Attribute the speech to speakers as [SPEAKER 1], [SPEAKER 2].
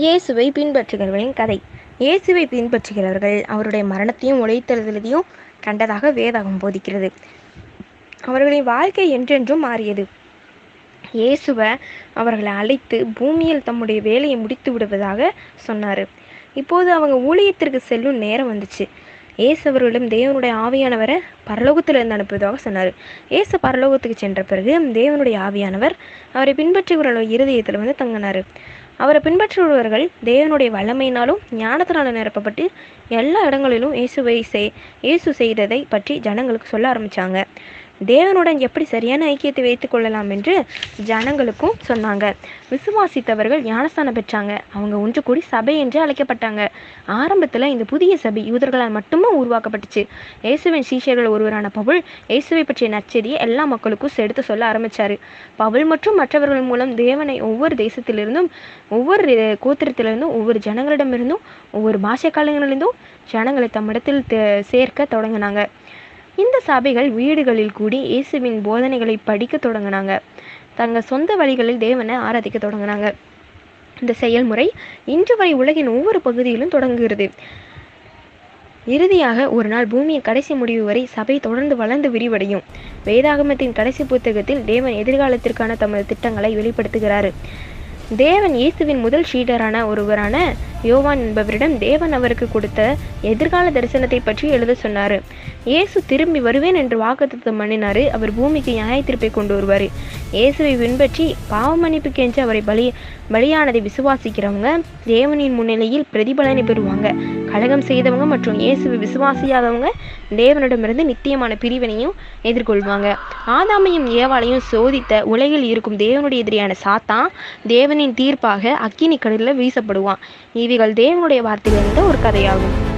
[SPEAKER 1] இயேசுவை பின்பற்றுகிறவர்களின் கதை. இயேசுவை பின்பற்றுகிறவர்கள் அவருடைய மரணத்தையும் உழைத்தெழுதலையும் கண்டதாக வேதாகம் போதிக்கிறது. அவர்களின் வாழ்க்கை என்றென்றும் மாறியது. இயேசுவை அவர்களை அழைத்து பூமியில் தம்முடைய வேலையை முடித்து விடுவதாக சொன்னார். இப்போது அவங்க ஊழியத்திற்கு செல்லும் நேரம் வந்துச்சு. இயேசு அவர்களிடம் தேவனுடைய ஆவியானவரை பரலோகத்திலிருந்து அனுப்புவதாக சொன்னார். இயேசு பரலோகத்துக்கு சென்ற பிறகு தேவனுடைய ஆவியானவர் அவரை பின்பற்றுகிறவர்கள் இருதயத்தில் தங்கினார். அவரை பின்பற்றுபவர்கள் தேவனுடைய வல்லமையினாலும் ஞானத்தினாலும் நிரப்பப்பட்டு எல்லா இடங்களிலும் இயேசு செய்ததை பற்றி ஜனங்களுக்கு சொல்ல ஆரம்பித்தாங்க. தேவனுடன் எப்படி சரியான ஐக்கியத்தை வைத்துக் கொள்ளலாம் என்று ஜனங்களுக்கும் சொன்னாங்க. விசுவாசித்தவர்கள் ஞானஸ்தானம் பெற்றாங்க. அவங்க ஒன்று கூடி சபை என்று அழைக்கப்பட்டாங்க. ஆரம்பத்தில் இந்த புதிய சபை யூதர்களால் மட்டுமே உருவாக்கப்பட்டுச்சு. இயேசுவின் சீஷர்கள் ஒருவரான பவுல் இயேசுவை பற்றிய நற்செய்தியை எல்லா மக்களுக்கும் எடுத்து சொல்ல ஆரம்பித்தார். பவுல் மற்றும் மற்றவர்கள் மூலம் தேவனை ஒவ்வொரு தேசத்திலிருந்தும், ஒவ்வொரு கோத்திரத்திலிருந்தும், ஒவ்வொரு ஜனங்களிடமிருந்தும், ஒவ்வொரு பாஷைக்காரங்களிலிருந்தும் ஜனங்களை தம்மிடத்தில் சேர்க்க தொடங்கினாங்க. இந்த சபைகள் வீடுகளில் கூடி இயேசுவின் போதனைகளை படிக்க தொடங்கினாங்க. தங்கள் சொந்த வழிகளில் தேவனை ஆராதிக்க தொடங்கினாங்க. இந்த செயல்முறை இன்று வரை உலகின் ஒவ்வொரு பகுதியிலும் தொடங்குகிறது. இறுதியாக ஒரு நாள் பூமியின் கடைசி முடிவு வரை சபை தொடர்ந்து வளர்ந்து விரிவடையும். வேதாகமத்தின் கடைசி புத்தகத்தில் தேவன் எதிர்காலத்திற்கான தமது திட்டங்களை வெளிப்படுத்துகிறார். தேவன் இயேசுவின் முதல் சீடரான ஒருவரான யோவான் என்பவரிடம் தேவன் அவருக்கு கொடுத்த எதிர்கால தரிசனத்தை பற்றி எழுத சொன்னார். இயேசு திரும்பி வருவேன் என்று வாக்குத்தத்தம் பண்ணினார். அவர் பூமிக்கு நியாய தீர்ப்பை கொண்டு வருவார். இயேசுவை பின்பற்றி பாவ மன்னிப்புக்கென்று அவரை பலியானதை விசுவாசிக்கிறவங்க தேவனின் முன்னிலையில் பிரதிபலனை பெறுவாங்க. கலகம் செய்தவங்க மற்றும் இயேசுவை விசுவாசியாதவங்க தேவனிடமிருந்து நித்தியமான பிரிவினையும் எதிர்கொள்வாங்க. ஆதாமையும் ஏவாளையும் சோதித்த உலகில் இருக்கும் தேவனுடைய எதிரியான சாத்தான் தேவனின் தீர்ப்பாக அக்கினி கடலில் வீசப்படுவான். இவைகள் தேவனுடைய வார்த்தையிலிருந்த ஒரு கதையாகும்.